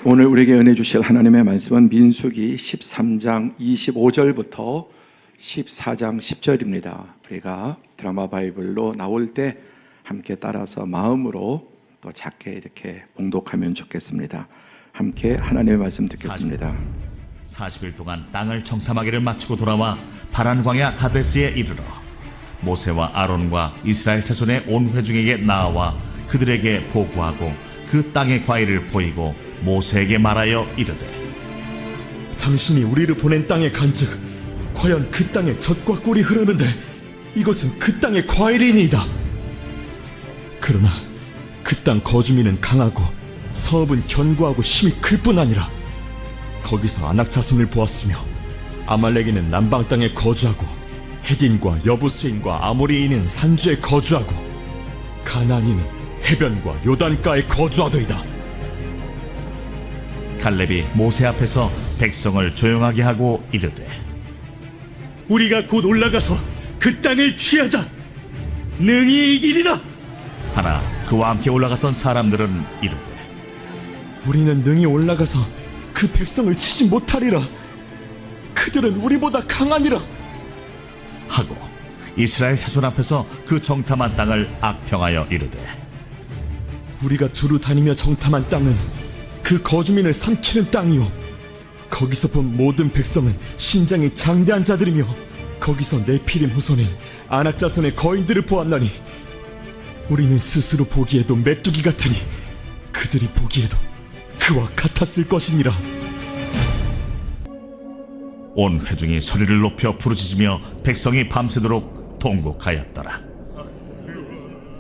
오늘 우리에게 은혜 주실 하나님의 말씀은 민수기 13장 25절부터 14장 10절입니다. 우리가 드라마 바이블로 나올 때 함께 따라서 마음으로 또 작게 이렇게 봉독하면 좋겠습니다. 함께 하나님의 말씀 듣겠습니다. 40일 동안 땅을 정탐하기를 마치고 돌아와 바란 광야 가데스에 이르러 모세와 아론과 이스라엘 자손의 온 회중에게 나아와 그들에게 보고하고 그 땅의 과일을 보이고 모세에게 말하여 이르되, 당신이 우리를 보낸 땅에 간즉 과연 그 땅에 젖과 꿀이 흐르는데 이것은 그 땅의 과일이니이다. 그러나 그 땅 거주민은 강하고 성읍은 견고하고 힘이 클 뿐 아니라 거기서 아낙 자손을 보았으며 아말렉인은 남방 땅에 거주하고 헤딘과 여부스인과 아모리인은 산주에 거주하고 가나안인은 해변과 요단가에 거주하더이다. 갈렙이 모세 앞에서 백성을 조용하게 하고 이르되, 우리가 곧 올라가서 그 땅을 취하자. 능히 이기리라. 하나 그와 함께 올라갔던 사람들은 이르되, 우리는 능히 올라가서 그 백성을 치지 못하리라. 그들은 우리보다 강하니라. 하고 이스라엘 자손 앞에서 그 정탐한 땅을 악평하여 이르되, 우리가 두루 다니며 정탐한 땅은 그 거주민을 삼키는 땅이요 거기서 본 모든 백성은 신장이 장대한 자들이며 거기서 네피림 후손인 아낙 자손의 거인들을 보았나니 우리는 스스로 보기에도 메뚜기 같으니 그들이 보기에도 그와 같았을 것이니라. 온 회중이 소리를 높여 부르짖으며 백성이 밤새도록 통곡하였더라.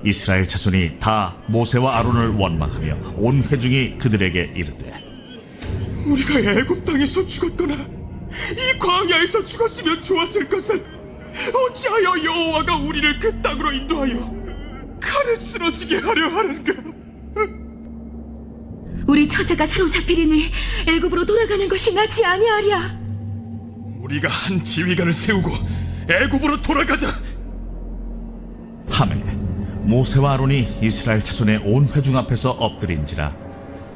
이스라엘 자손이 다 모세와 아론을 원망하며 온 회중이 그들에게 이르되, 우리가 애굽 땅에서 죽었거나 이 광야에서 죽었으면 좋았을 것을 어찌하여 여호와가 우리를 그 땅으로 인도하여 칼에 쓰러지게 하려 하는가? 우리 처자가 사로잡히리니 애굽으로 돌아가는 것이 낫지 아니하랴. 우리가 한 지휘관을 세우고 애굽으로 돌아가자. 하매 모세와 아론이 이스라엘 자손의 온 회중 앞에서 엎드린지라.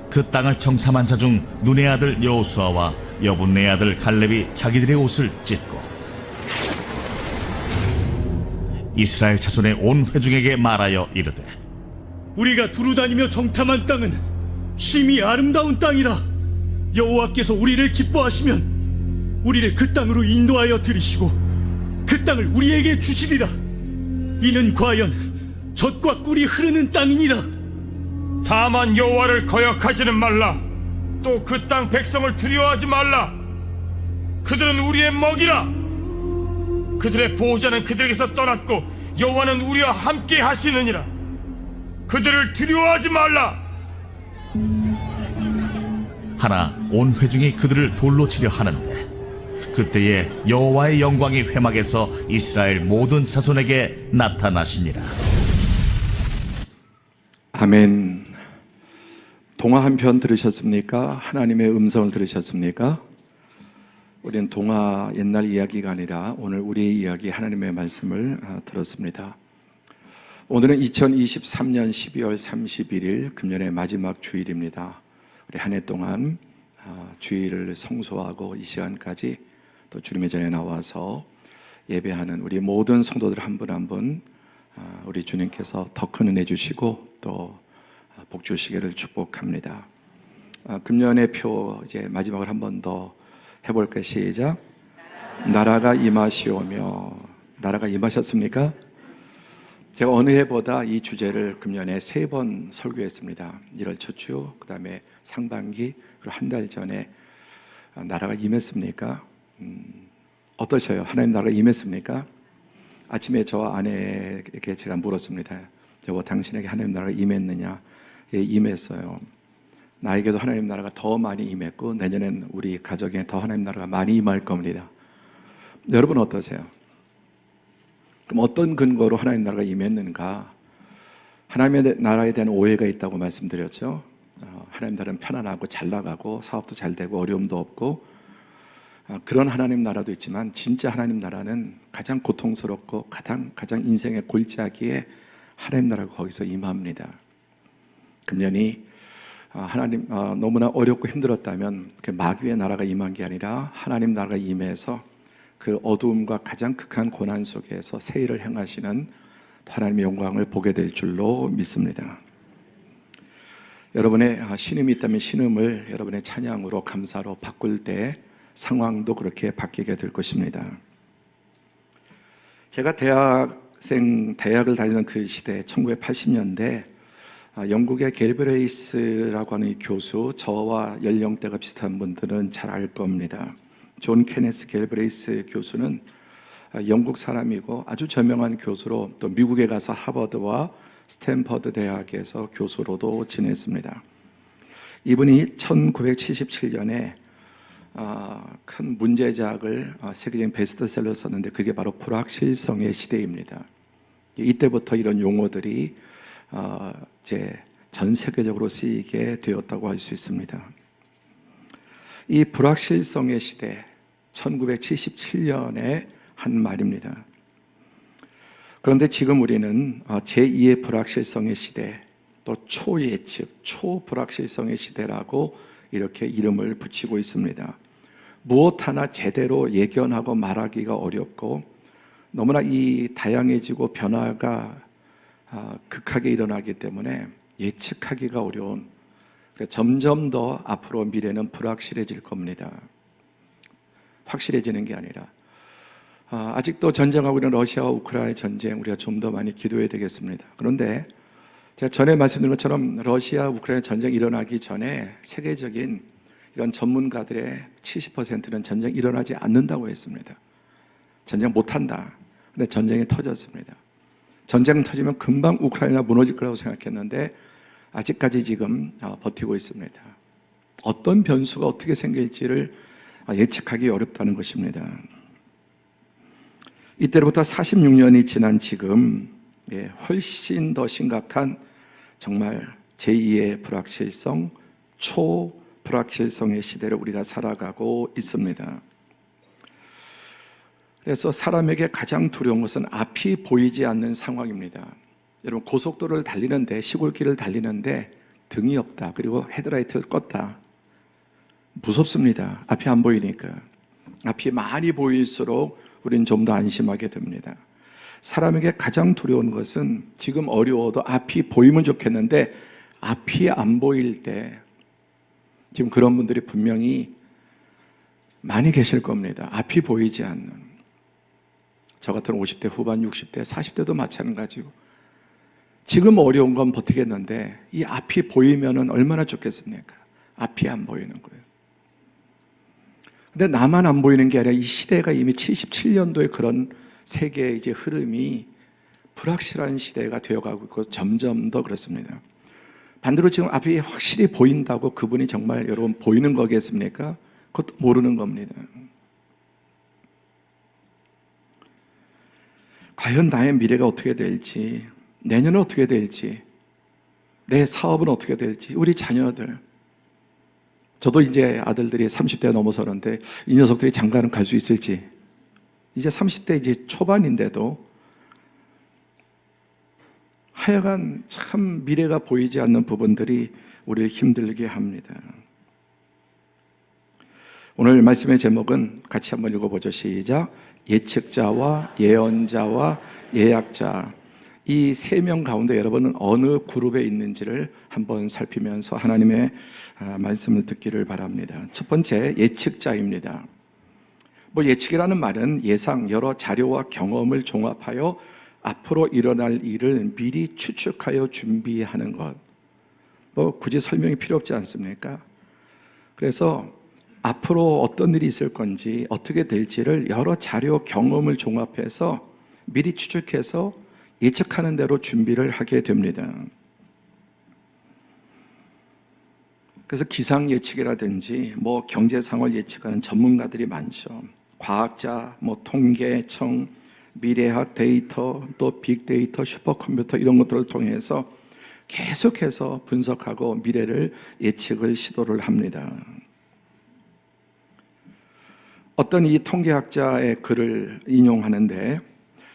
그 땅을 정탐한 자 중 눈의 아들 여호수아와 여분네 아들 갈렙이 자기들의 옷을 찢고 이스라엘 자손의 온 회중에게 말하여 이르되, 우리가 두루 다니며 정탐한 땅은 심히 아름다운 땅이라. 여호와께서 우리를 기뻐하시면 우리를 그 땅으로 인도하여 들이시고 그 땅을 우리에게 주시리라. 이는 과연 젖과 꿀이 흐르는 땅이니라. 다만 여호와를 거역하지는 말라. 또 그 땅 백성을 두려워하지 말라. 그들은 우리의 먹이라. 그들의 보호자는 그들에게서 떠났고 여호와는 우리와 함께 하시느니라. 그들을 두려워하지 말라. 하나 온 회중이 그들을 돌로 치려 하는데 그때에 여호와의 영광이 회막에서 이스라엘 모든 자손에게 나타나시니라. 아멘. 동화 한 편 들으셨습니까? 하나님의 음성을 들으셨습니까? 우리는 동화 옛날 이야기가 아니라 오늘 우리의 이야기 하나님의 말씀을 들었습니다. 오늘은 2023년 12월 31일 금년의 마지막 주일입니다. 우리 한 해 동안 주일을 성소하고 이 시간까지 또 주님의 전에 나와서 예배하는 우리 모든 성도들 한 분 한 분 우리 주님께서 더 큰 은혜 주시고 또 복 주시기를 축복합니다. 금년의 표 이제 마지막을 한 번 더 해볼까요? 시작. 나라가 임하시오며. 나라가 임하셨습니까? 제가 어느 해보다 이 주제를 금년에 3번 설교했습니다. 1월 초주, 그 다음에 상반기, 그리고 한 달 전에 나라가 임했습니까? 어떠셔요? 하나님 나라가 임했습니까? 아침에 저와 아내에게 제가 물었습니다. 여보, 당신에게 하나님 나라가 임했느냐? 예, 임했어요. 나에게도 하나님 나라가 더 많이 임했고 내년엔 우리 가족에 더 하나님 나라가 많이 임할 겁니다. 여러분 어떠세요? 그럼 어떤 근거로 하나님 나라가 임했는가? 하나님의 나라에 대한 오해가 있다고 말씀드렸죠. 하나님 나라는 편안하고 잘 나가고 사업도 잘 되고 어려움도 없고 그런 하나님 나라도 있지만 진짜 하나님 나라는 가장 고통스럽고 가장 인생의 골짜기에 하나님 나라가 거기서 임합니다. 금년이 하나님 너무나 어렵고 힘들었다면 그 마귀의 나라가 임한 게 아니라 하나님 나라가 임해서 그 어두움과 가장 극한 고난 속에서 새 일을 행하시는 하나님의 영광을 보게 될 줄로 믿습니다. 여러분의 신음이 있다면 신음을 여러분의 찬양으로 감사로 바꿀 때 상황도 그렇게 바뀌게 될 것입니다. 제가 대학을 다니는 그 시대 1980년대 영국의 갤브레이스라고 하는 이 교수, 저와 연령대가 비슷한 분들은 잘 알 겁니다. 존 케네스 갤브레이스 교수는 영국 사람이고 아주 저명한 교수로 또 미국에 가서 하버드와 스탠퍼드 대학에서 교수로도 지냈습니다. 이분이 1977년에 큰 문제작을 세계적인 베스트셀러 썼는데 그게 바로 불확실성의 시대입니다. 이때부터 이런 용어들이 이제 전 세계적으로 쓰이게 되었다고 할 수 있습니다. 이 불확실성의 시대, 1977년에 한 말입니다. 그런데 지금 우리는 제2의 불확실성의 시대, 또 초예측, 초불확실성의 시대라고 이렇게 이름을 붙이고 있습니다. 무엇 하나 제대로 예견하고 말하기가 어렵고 너무나 이 다양해지고 변화가 극하게 일어나기 때문에 예측하기가 어려운, 점점 더 앞으로 미래는 불확실해질 겁니다. 확실해지는 게 아니라 아직도 전쟁하고 있는 러시아와 우크라이나 전쟁 우리가 좀 더 많이 기도해야 되겠습니다. 그런데 제가 전에 말씀드린 것처럼 러시아 우크라이나 전쟁이 일어나기 전에 세계적인 이런 전문가들의 70%는 전쟁이 일어나지 않는다고 했습니다. 전쟁 못한다. 근데 전쟁이 터졌습니다. 전쟁 터지면 금방 우크라이나 무너질 거라고 생각했는데 아직까지 지금 버티고 있습니다. 어떤 변수가 어떻게 생길지를 예측하기 어렵다는 것입니다. 이때로부터 46년이 지난 지금 훨씬 더 심각한 정말 제2의 불확실성, 초불확실성의 시대를 우리가 살아가고 있습니다. 그래서 사람에게 가장 두려운 것은 앞이 보이지 않는 상황입니다. 여러분, 고속도로를 달리는데, 시골길을 달리는데 등이 없다, 그리고 헤드라이트를 껐다. 무섭습니다. 앞이 안 보이니까. 앞이 많이 보일수록 우리는 좀 더 안심하게 됩니다. 사람에게 가장 두려운 것은 지금 어려워도 앞이 보이면 좋겠는데 앞이 안 보일 때, 지금 그런 분들이 분명히 많이 계실 겁니다. 앞이 보이지 않는. 저 같은 50대 후반, 60대, 40대도 마찬가지고 지금 어려운 건 버티겠는데 이 앞이 보이면은 얼마나 좋겠습니까? 앞이 안 보이는 거예요. 근데 나만 안 보이는 게 아니라 이 시대가 이미 77년도에 그런 세계의 이제 흐름이 불확실한 시대가 되어가고 있고 점점 더 그렇습니다. 반대로 지금 앞이 확실히 보인다고 그분이 정말 여러분 보이는 거겠습니까? 그것도 모르는 겁니다. 과연 나의 미래가 어떻게 될지, 내년은 어떻게 될지, 내 사업은 어떻게 될지, 우리 자녀들. 저도 이제 아들들이 30대 넘어서는데 이 녀석들이 장가는 갈 수 있을지, 이제 30대 이제 초반인데도 하여간 참 미래가 보이지 않는 부분들이 우리를 힘들게 합니다. 오늘 말씀의 제목은 같이 한번 읽어보죠. 시작. 예측자와 예언자와 예약자, 이 세 명 가운데 여러분은 어느 그룹에 있는지를 한번 살피면서 하나님의 말씀을 듣기를 바랍니다. 첫 번째, 예측자입니다. 예측이라는 말은 예상, 여러 자료와 경험을 종합하여 앞으로 일어날 일을 미리 추측하여 준비하는 것. 굳이 설명이 필요 없지 않습니까? 그래서 앞으로 어떤 일이 있을 건지, 어떻게 될지를 여러 자료, 경험을 종합해서 미리 추측해서 예측하는 대로 준비를 하게 됩니다. 그래서 기상 예측이라든지 경제 상황을 예측하는 전문가들이 많죠. 과학자, 통계청, 미래학 데이터, 또 빅데이터, 슈퍼컴퓨터 이런 것들을 통해서 계속해서 분석하고 미래를 예측을 시도를 합니다. 어떤 이 통계학자의 글을 인용하는데,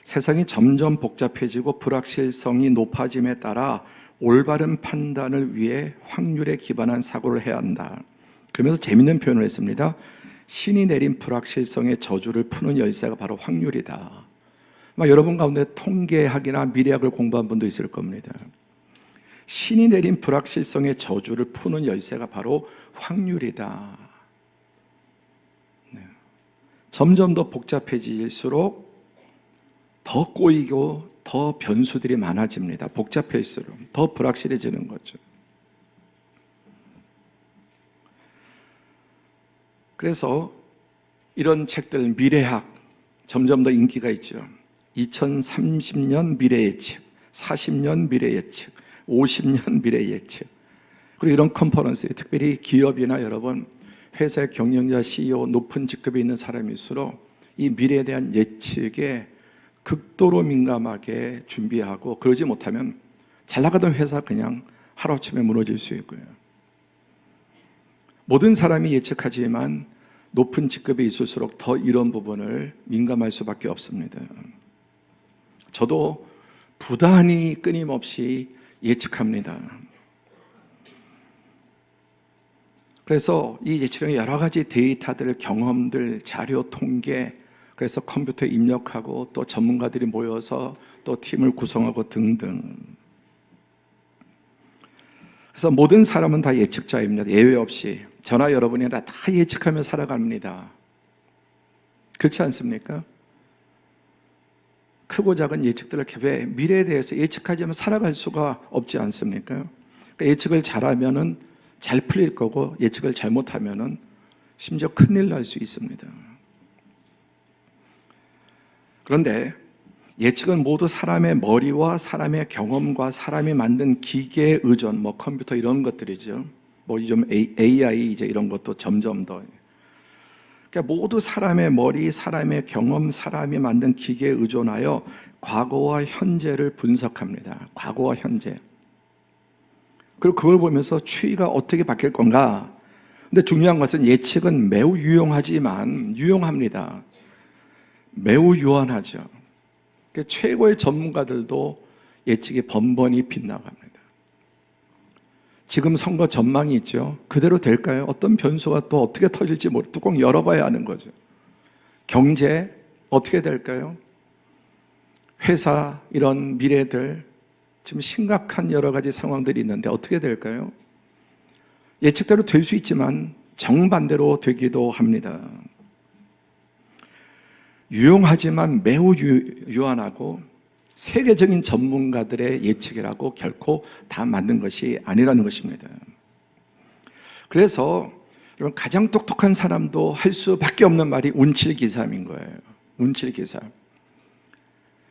세상이 점점 복잡해지고 불확실성이 높아짐에 따라 올바른 판단을 위해 확률에 기반한 사고를 해야 한다. 그러면서 재밌는 표현을 했습니다. 신이 내린 불확실성의 저주를 푸는 열쇠가 바로 확률이다. 아마 여러분 가운데 통계학이나 미래학을 공부한 분도 있을 겁니다. 신이 내린 불확실성의 저주를 푸는 열쇠가 바로 확률이다. 네. 점점 더 복잡해질수록 더 꼬이고 더 변수들이 많아집니다. 복잡해질수록 더 불확실해지는 거죠. 그래서 이런 책들, 미래학 점점 더 인기가 있죠. 2030년 미래 예측, 40년 미래 예측, 50년 미래 예측. 그리고 이런 컨퍼런스, 특별히 기업이나 여러분 회사의 경영자, CEO, 높은 직급에 있는 사람일수록 이 미래에 대한 예측에 극도로 민감하게 준비하고, 그러지 못하면 잘 나가던 회사 그냥 하루아침에 무너질 수 있고요. 모든 사람이 예측하지만 높은 직급에 있을수록 더 이런 부분을 민감할 수밖에 없습니다. 저도 부단히 끊임없이 예측합니다. 그래서 이 예측의 여러 가지 데이터들, 경험들, 자료, 통계, 그래서 컴퓨터에 입력하고 또 전문가들이 모여서 또 팀을 구성하고 등등. 그래서 모든 사람은 다 예측자입니다. 예외 없이. 저나 여러분이 다 예측하며 살아갑니다. 그렇지 않습니까? 크고 작은 예측들을 왜 미래에 대해서 예측하지 않으면 살아갈 수가 없지 않습니까? 그러니까 예측을 잘하면은 잘 풀릴 거고, 예측을 잘못하면은 심지어 큰일 날 수 있습니다. 그런데 예측은 모두 사람의 머리와 사람의 경험과 사람이 만든 기계에 의존, 컴퓨터 이런 것들이죠. 좀 AI 이제 이런 것도 점점 더. 그러니까 모두 사람의 머리, 사람의 경험, 사람이 만든 기계에 의존하여 과거와 현재를 분석합니다. 과거와 현재. 그리고 그걸 보면서 추이가 어떻게 바뀔 건가. 근데 중요한 것은 예측은 매우 유용합니다. 매우 유한하죠. 그러니까 최고의 전문가들도 예측이 번번이 빗나갑니다. 지금 선거 전망이 있죠. 그대로 될까요? 어떤 변수가 또 어떻게 터질지 뚜껑 열어봐야 하는 거죠. 경제 어떻게 될까요? 회사 이런 미래들 지금 심각한 여러 가지 상황들이 있는데 어떻게 될까요? 예측대로 될 수 있지만 정반대로 되기도 합니다. 유용하지만 매우 유한하고 세계적인 전문가들의 예측이라고 결코 다 맞는 것이 아니라는 것입니다. 그래서 여러분, 가장 똑똑한 사람도 할 수밖에 없는 말이 운칠기삼인 거예요. 운칠기삼.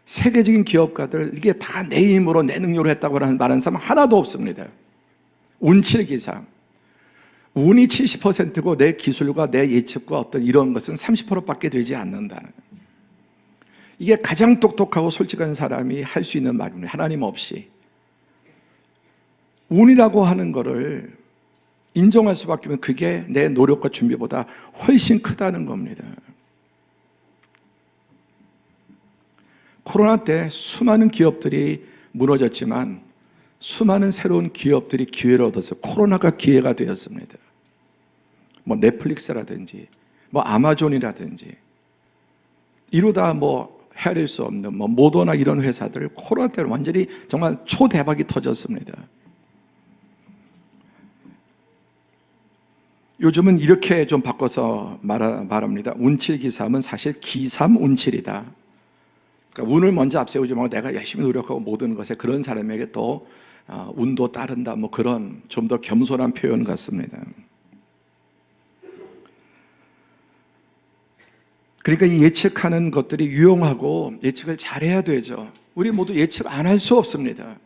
세계적인 기업가들 이게 다 내 힘으로 내 능력으로 했다고 말하는 사람 하나도 없습니다. 운칠기삼. 운이 70%고 내 기술과 내 예측과 어떤 이런 것은 30%밖에 되지 않는다는. 이게 가장 똑똑하고 솔직한 사람이 할 수 있는 말입니다. 하나님 없이. 운이라고 하는 거를 인정할 수밖에 없는, 그게 내 노력과 준비보다 훨씬 크다는 겁니다. 코로나 때 수많은 기업들이 무너졌지만 수많은 새로운 기업들이 기회를 얻었어요. 코로나가 기회가 되었습니다. 넷플릭스라든지 아마존이라든지 이루다 헤아릴 수 없는 모더나 이런 회사들 코로나 때 완전히 정말 초대박이 터졌습니다. 요즘은 이렇게 좀 바꿔서 말합니다. 운칠기삼은 사실 기삼운칠이다. 그러니까 운을 먼저 앞세우지 말고 내가 열심히 노력하고 모든 것에 그런 사람에게 또 운도 따른다. 그런 좀 더 겸손한 표현 같습니다. 그러니까 이 예측하는 것들이 유용하고 예측을 잘해야 되죠. 우리 모두 예측 안 할 수 없습니다.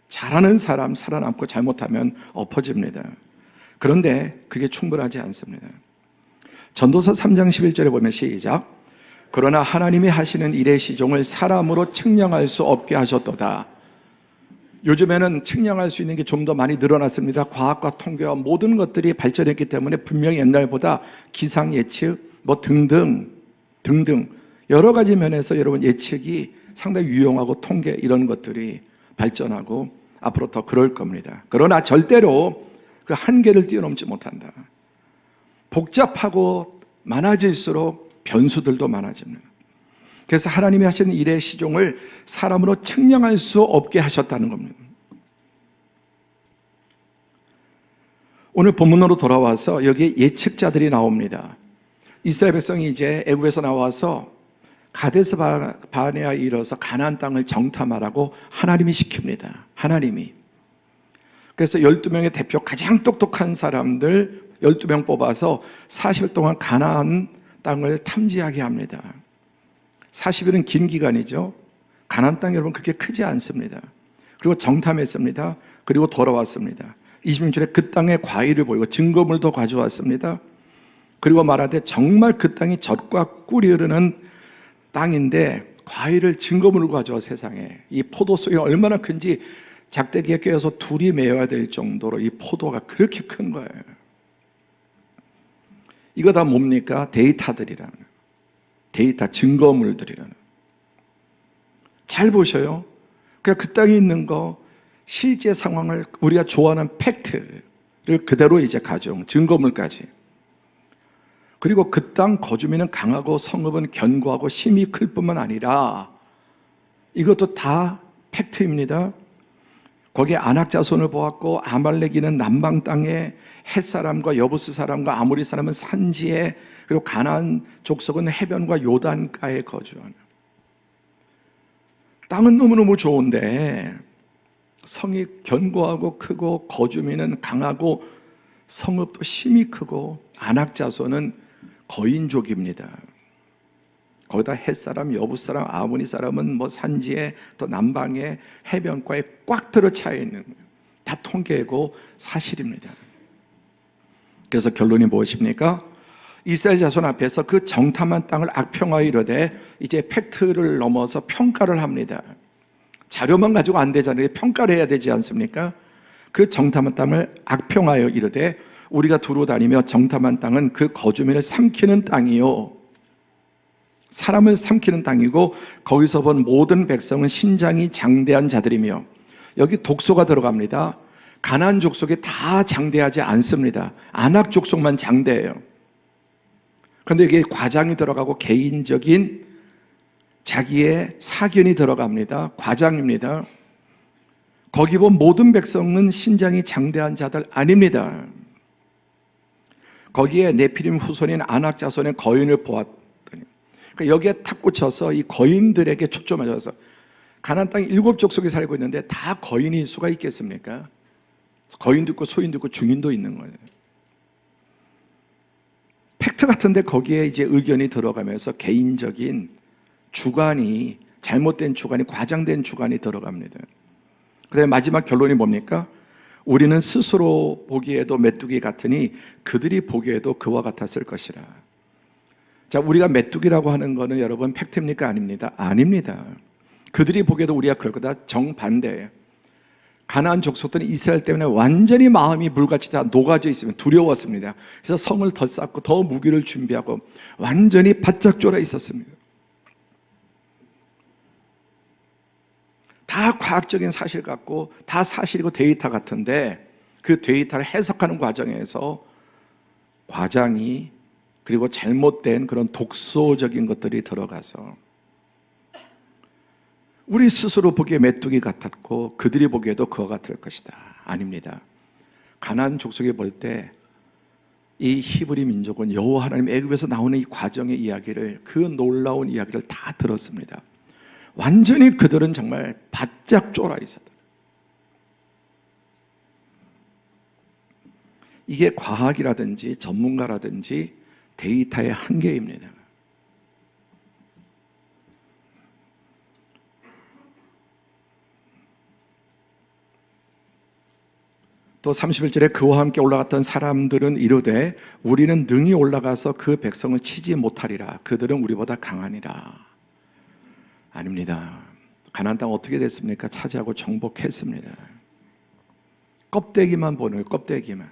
잘하는 사람 살아남고 잘못하면 엎어집니다. 그런데 그게 충분하지 않습니다. 전도서 3장 11절에 보면 시작. 그러나 하나님이 하시는 일의 시종을 사람으로 측량할 수 없게 하셨도다. 요즘에는 측량할 수 있는 게 좀 더 많이 늘어났습니다. 과학과 통계와 모든 것들이 발전했기 때문에 분명히 옛날보다 기상 예측 등등 여러 가지 면에서 여러분 예측이 상당히 유용하고 통계 이런 것들이 발전하고 앞으로 더 그럴 겁니다. 그러나 절대로 그 한계를 뛰어넘지 못한다. 복잡하고 많아질수록 변수들도 많아집니다. 그래서 하나님이 하시는 일의 시종을 사람으로 측량할 수 없게 하셨다는 겁니다. 오늘 본문으로 돌아와서 여기에 예측자들이 나옵니다. 이스라엘 백성이 이제 애굽에서 나와서 가데스 바네아에 이르러서 가나안 땅을 정탐하라고 하나님이 시킵니다. 하나님이. 그래서 12명의 대표 가장 똑똑한 사람들 12명 뽑아서 40일 동안 가나안 땅을 탐지하게 합니다. 40일은 긴 기간이죠. 가나안 땅 여러분 그렇게 크지 않습니다. 그리고 정탐했습니다. 그리고 돌아왔습니다. 26절에 그 땅에 과일을 보이고 증거물도 가져왔습니다. 그리고 말하되 정말 그 땅이 젖과 꿀이 흐르는 땅인데 과일을 증거물을 가져와 세상에 이 포도송이 얼마나 큰지 작대기에 꿰어서 둘이 메어야 될 정도로 이 포도가 그렇게 큰 거예요. 이거 다 뭡니까? 데이터들이라는 데이터 증거물들이라는. 잘 보셔요. 그냥 그 땅에 있는 거 실제 상황을 우리가 좋아하는 팩트를 그대로 이제 가져온 증거물까지. 그리고 그 땅 거주민은 강하고 성읍은 견고하고 힘이 클 뿐만 아니라 이것도 다 팩트입니다. 거기에 아낙 자손을 보았고 아말렉이는 남방 땅에 헷사람과 여부스 사람과 아모리 사람은 산지에 그리고 가나안 족속은 해변과 요단가에 거주하는. 땅은 너무너무 좋은데 성이 견고하고 크고 거주민은 강하고 성읍도 힘이 크고 아낙 자손은 거인족입니다. 거기다 헷사람, 여부사람, 아모니 사람은 뭐 산지에 또 남방에 해변가에 꽉 들어차 있는 거예요. 다 통계고 사실입니다. 그래서 결론이 무엇입니까? 이스라엘 자손 앞에서 그 정탐한 땅을 악평하여 이르되 이제 팩트를 넘어서 평가를 합니다. 자료만 가지고 안 되잖아요. 평가를 해야 되지 않습니까? 그 정탐한 땅을 악평하여 이르되 우리가 두루 다니며 정탐한 땅은 그 거주민을 삼키는 땅이요 사람을 삼키는 땅이고 거기서 본 모든 백성은 신장이 장대한 자들이며. 여기 독소가 들어갑니다. 가나안 족속이 다 장대하지 않습니다. 아낙 족속만 장대해요. 그런데 여기에 과장이 들어가고 개인적인 자기의 사견이 들어갑니다. 과장입니다. 거기 본 모든 백성은 신장이 장대한 자들 아닙니다. 거기에 네피림 후손인 아낙 자손의 거인을 보았더니, 그러니까 여기에 탁 꽂혀서 이 거인들에게 초점하셔서 가나안 땅에 7족속이 살고 있는데 다 거인일 수가 있겠습니까? 거인도 있고 소인도 있고 중인도 있는 거예요. 팩트 같은데 거기에 이제 의견이 들어가면서 개인적인 주관이, 잘못된 주관이, 과장된 주관이 들어갑니다. 그래 마지막 결론이 뭡니까? 우리는 스스로 보기에도 메뚜기 같으니 그들이 보기에도 그와 같았을 것이라. 자, 우리가 메뚜기라고 하는 거는 여러분 팩트입니까? 아닙니다. 아닙니다. 그들이 보기에도 우리가 그럴 거다. 정반대예요. 가나안 족속들은 이스라엘 때문에 완전히 마음이 물같이 다 녹아져 있으면 두려웠습니다. 그래서 성을 더 쌓고 더 무기를 준비하고 완전히 바짝 쫄아 있었습니다. 다 과학적인 사실 같고 다 사실이고 데이터 같은데 그 데이터를 해석하는 과정에서 과장이 그리고 잘못된 그런 독소적인 것들이 들어가서 우리 스스로 보기에 메뚜기 같았고 그들이 보기에도 그와 같을 것이다. 아닙니다. 가나안 족속이 볼 때 이 히브리 민족은 여호와 하나님 애굽에서 나오는 이 과정의 이야기를, 그 놀라운 이야기를 다 들었습니다. 완전히 그들은 정말 바짝 쫄아 있었다. 이게 과학이라든지 전문가라든지 데이터의 한계입니다. 또 31절에 그와 함께 올라갔던 사람들은 이르되 우리는 능히 올라가서 그 백성을 치지 못하리라. 그들은 우리보다 강하니라. 아닙니다. 가나안 땅 어떻게 됐습니까? 차지하고 정복했습니다. 껍데기만 보는, 껍데기만.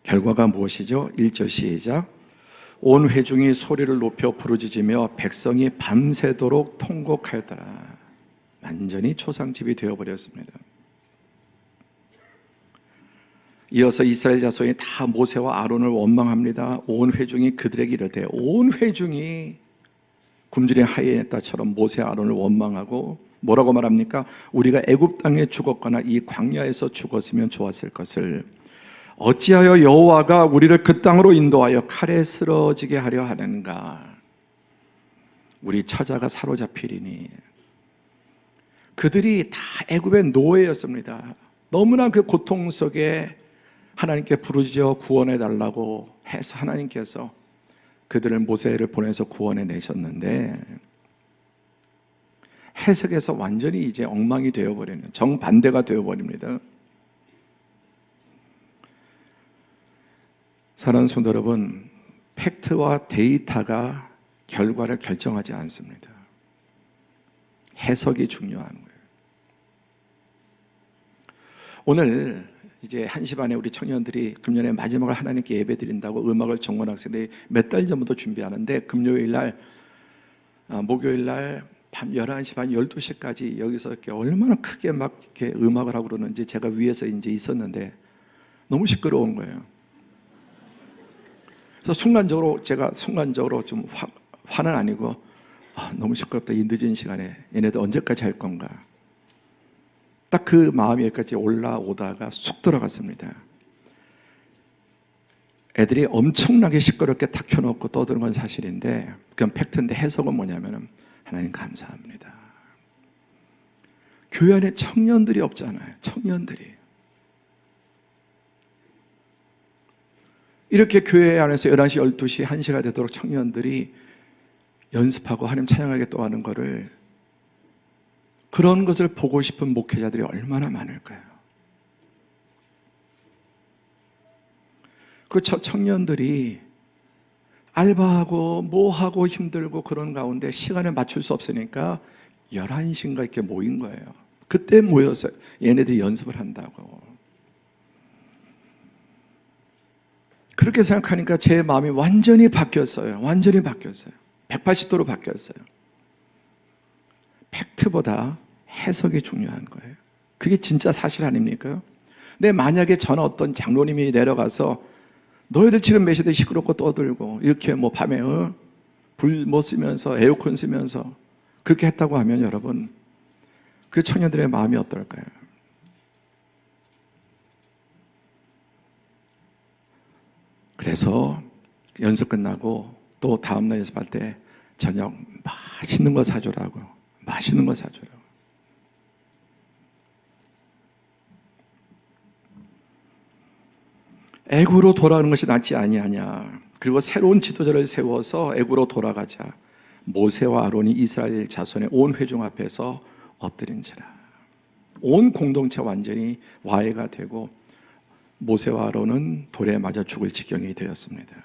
결과가 무엇이죠? 1절 시작. 온 회중이 소리를 높여 부르짖으며 백성이 밤새도록 통곡하였더라. 완전히 초상집이 되어버렸습니다. 이어서 이스라엘 자손이 다 모세와 아론을 원망합니다. 온 회중이 그들에게 이르되, 온 회중이 굶주린 하이에나처럼 모세 아론을 원망하고 뭐라고 말합니까? 우리가 애굽 땅에 죽었거나 이 광야에서 죽었으면 좋았을 것을 어찌하여 여호와가 우리를 그 땅으로 인도하여 칼에 쓰러지게 하려 하는가? 우리 처자가 사로잡히리니. 그들이 다 애굽의 노예였습니다. 너무나 그 고통 속에 하나님께 부르짖어 구원해 달라고 해서 하나님께서 그들을 모세를 보내서 구원해 내셨는데, 해석에서 완전히 이제 엉망이 되어버리는, 정반대가 되어버립니다. 사랑하는 성도 여러분, 팩트와 데이터가 결과를 결정하지 않습니다. 해석이 중요한 거예요. 오늘 이제 1시 반에 우리 청년들이 금년에 마지막을 하나님께 예배 드린다고 음악을 전공 학생들이 몇 달 전부터 준비하는데, 금요일 날, 목요일 날 밤 11시 반, 12시까지 여기서 이렇게 얼마나 크게 막 이렇게 음악을 하고 그러는지 제가 위에서 이제 있었는데 너무 시끄러운 거예요. 그래서 순간적으로 좀 화는 아니고, 너무 시끄럽다. 이 늦은 시간에 얘네들 언제까지 할 건가. 딱 그 마음이 여기까지 올라오다가 쑥 들어갔습니다. 애들이 엄청나게 시끄럽게 탁 켜놓고 떠드는 건 사실인데, 그건 팩트인데 해석은 뭐냐면은, 하나님 감사합니다. 교회 안에 청년들이 없잖아요. 청년들이. 이렇게 교회 안에서 11시, 12시, 1시가 되도록 청년들이 연습하고 하나님 찬양하게 또 하는 거를, 그런 것을 보고 싶은 목회자들이 얼마나 많을까요? 그 청년들이 알바하고 뭐하고 힘들고 그런 가운데 시간을 맞출 수 없으니까 11시인가 이렇게 모인 거예요. 그때 모여서 얘네들이 연습을 한다고. 그렇게 생각하니까 제 마음이 완전히 바뀌었어요. 완전히 바뀌었어요. 180도로 바뀌었어요. 팩트보다 해석이 중요한 거예요. 그게 진짜 사실 아닙니까? 근데 만약에 저는 어떤 장로님이 내려가서 너희들 지금 몇 시대 시끄럽고 떠들고 이렇게 뭐 밤에 불 못 쓰면서 에어컨 쓰면서 그렇게 했다고 하면, 여러분, 그 청년들의 마음이 어떨까요? 그래서 연습 끝나고 또 다음날 연습할 때 저녁 맛있는 거 사주라고. 맛있는 거 사주라고. 애굽으로 돌아가는 것이 낫지 아니하냐. 그리고 새로운 지도자를 세워서 애굽으로 돌아가자. 모세와 아론이 이스라엘 자손의 온 회중 앞에서 엎드린지라. 온 공동체 완전히 와해가 되고 모세와 아론은 돌에 맞아 죽을 지경이 되었습니다.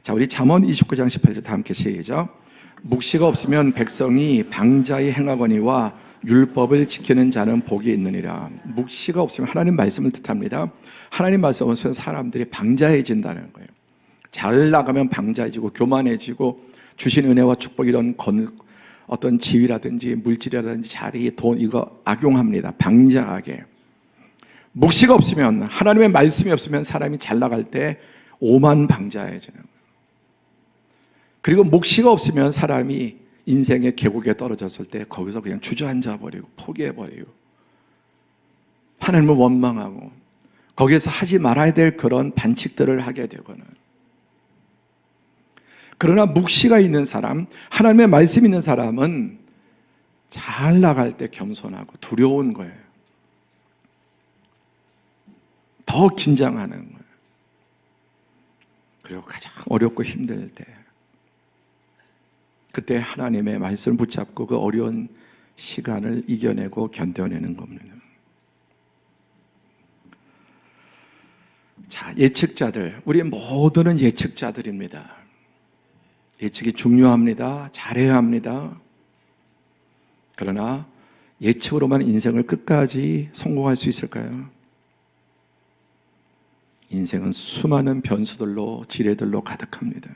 자, 우리 잠언 29장 18절 다 함께 시작. 묵시가 없으면 백성이 방자히 행하거니와 율법을 지키는 자는 복이 있느니라. 묵시가 없으면 하나님 말씀을 뜻합니다. 하나님 말씀 없으면 사람들이 방자해진다는 거예요. 잘 나가면 방자해지고 교만해지고 주신 은혜와 축복, 이런 어떤 지위라든지 물질이라든지 자리, 돈, 이거 악용합니다. 방자하게. 묵시가 없으면, 하나님의 말씀이 없으면 사람이 잘 나갈 때 오만방자해지는 거예요. 그리고 묵시가 없으면 사람이 인생의 계곡에 떨어졌을 때 거기서 그냥 주저앉아 버리고 포기해 버리고 하나님을 원망하고 거기에서 하지 말아야 될 그런 반칙들을 하게 되거나. 그러나 묵시가 있는 사람, 하나님의 말씀 있는 사람은 잘 나갈 때 겸손하고 두려운 거예요. 더 긴장하는 거예요. 그리고 가장 어렵고 힘들 때, 그때 하나님의 말씀을 붙잡고 그 어려운 시간을 이겨내고 견뎌내는 겁니다. 자, 예측자들, 우리 모두는 예측자들입니다. 예측이 중요합니다. 잘해야 합니다. 그러나 예측으로만 인생을 끝까지 성공할 수 있을까요? 인생은 수많은 변수들로 지뢰들로 가득합니다.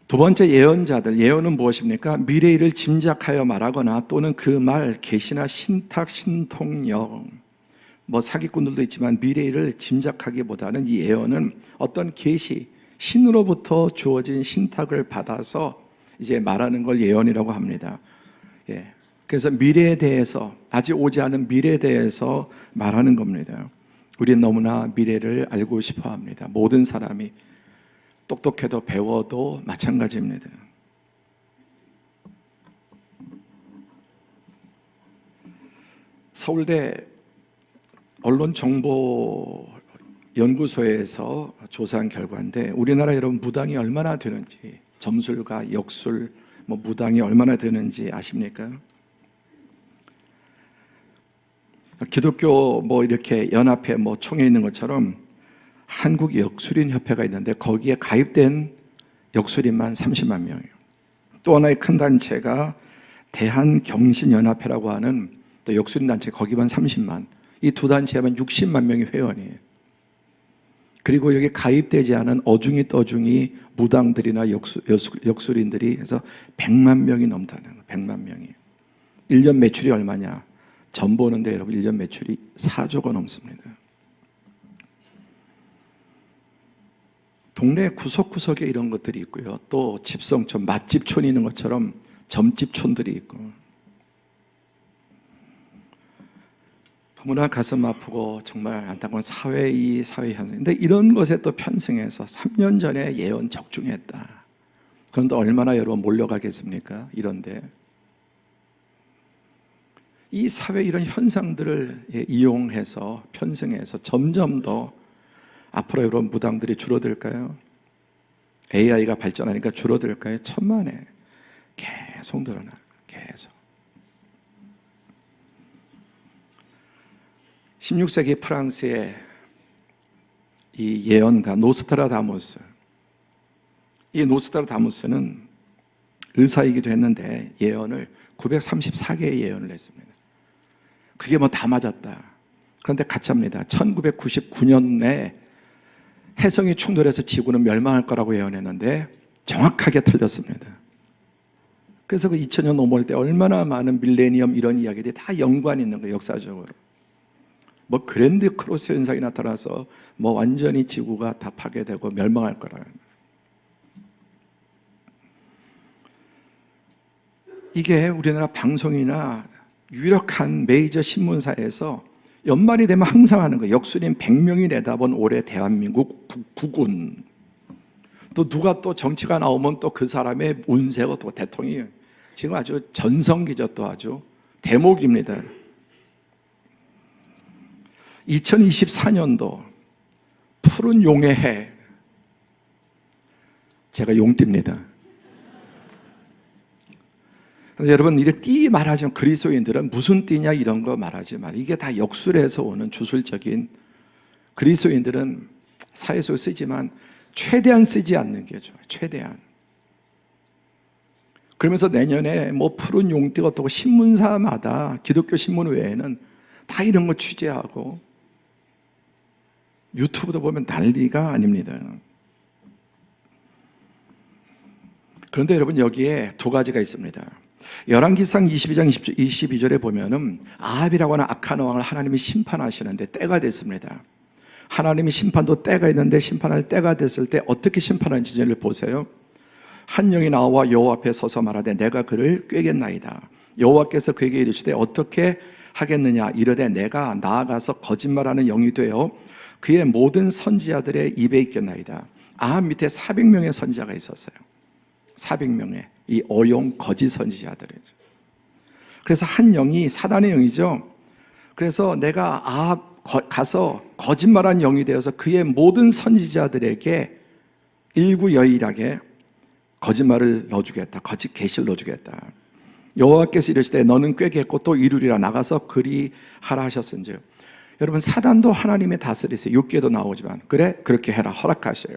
두 번째 예언자들, 예언은 무엇입니까? 미래 일을 짐작하여 말하거나 또는 그 말, 계시나 신탁, 신통력, 사기꾼들도 있지만 미래 일을 짐작하기보다는 이 예언은 어떤 계시, 신으로부터 주어진 신탁을 받아서 이제 말하는 걸 예언이라고 합니다. 예. 그래서 미래에 대해서, 아직 오지 않은 미래에 대해서 말하는 겁니다. 우리는 너무나 미래를 알고 싶어 합니다. 모든 사람이 똑똑해도 배워도 마찬가지입니다. 서울대 언론정보연구소에서 조사한 결과인데 우리나라 여러분 무당이 얼마나 되는지, 점술과 역술, 무당이 얼마나 되는지 아십니까? 기독교 이렇게 연합회 총회 있는 것처럼 한국 역술인 협회가 있는데 거기에 가입된 역술인만 30만 명이에요. 또 하나의 큰 단체가 대한경신연합회라고 하는 또 역술인 단체, 거기만 30만. 이 두 단체만 60만 명이 회원이에요. 그리고 여기 가입되지 않은 어중이 떠중이 무당들이나 역술인들이 해서 100만 명이 넘다는 거예요. 100만 명이. 1년 매출이 얼마냐? 전 보는데 여러분 1년 매출이 4조가 넘습니다. 동네 구석구석에 이런 것들이 있고요. 또 집성촌, 맛집촌이 있는 것처럼 점집촌들이 있고. 너무나 가슴 아프고 정말 안타까운 사회 현상. 근데 이런 것에 또 편승해서 3년 전에 예언 적중했다. 그런데 얼마나 여러분 몰려가겠습니까? 이런데. 이 사회 이런 현상들을 이용해서 편승해서 점점 더 앞으로 여러분 무당들이 줄어들까요? AI가 발전하니까 줄어들까요? 천만에 계속 늘어나. 계속. 16세기 프랑스의 이 예언가 노스트라다무스. 이 노스트라다무스는 의사이기도 했는데 예언을 934개의 예언을 했습니다. 그게 다 맞았다. 그런데 가짜입니다. 1999년에 해성이 충돌해서 지구는 멸망할 거라고 예언했는데 정확하게 틀렸습니다. 그래서 그 2000년 넘어올 때 얼마나 많은 밀레니엄 이런 이야기들이 다 연관이 있는 거예요. 역사적으로. 그랜드 크로스 현상이 나타나서 완전히 지구가 다 파괴되고 멸망할 거라. 이게 우리나라 방송이나 유력한 메이저 신문사에서 연말이 되면 항상 하는 거예요. 역술인 100명이 내다본 올해 대한민국 국군. 또 누가 또 정치가 나오면 또 그 사람의 운세가 또 대통령이 지금 아주 전성기죠. 또 아주 대목입니다. 2024년도 푸른 용의 해. 제가 용띠입니다. 그래서 여러분 이게 띠 말하지만 그리스도인들은 무슨 띠냐 이런 거 말하지 말. 이게 다 역술에서 오는 주술적인, 그리스도인들은 사회 속에 쓰지만 최대한 쓰지 않는 게 좋아요. 최대한. 그러면서 내년에 푸른 용띠가 어떻고 신문사마다 기독교 신문 외에는 다 이런 거 취재하고 유튜브도 보면 난리가 아닙니다. 그런데 여러분 여기에 두 가지가 있습니다. 열왕기상 22장 22절에 보면은 아합이라고 하는 악한 왕을 하나님이 심판하시는데 때가 됐습니다. 하나님이 심판도 때가 있는데 심판할 때가 됐을 때 어떻게 심판하는지를 보세요. 한 영이 나와 여호와 앞에 서서 말하되 내가 그를 꾀겠나이다. 여호와께서 그에게 이르시되 어떻게 하겠느냐 이르되 내가 나아가서 거짓말하는 영이 되어 그의 모든 선지자들의 입에 있겠나이다. 아합 밑에 400명의 선지자가 있었어요. 400명의 이 어용 거짓 선지자들이죠. 그래서 한 영이 사단의 영이죠. 그래서 내가 아합 가서 거짓말한 영이 되어서 그의 모든 선지자들에게 일구여일하게 거짓말을 넣어주겠다. 거짓 계시를 넣어주겠다. 여호와께서 이르시되 너는 꾀겠고 또 이루리라. 나가서 그리하라 하셨은즉. 여러분 사단도 하나님의 다스리세요. 6계도 나오지만 그래 그렇게 해라 허락하셔요.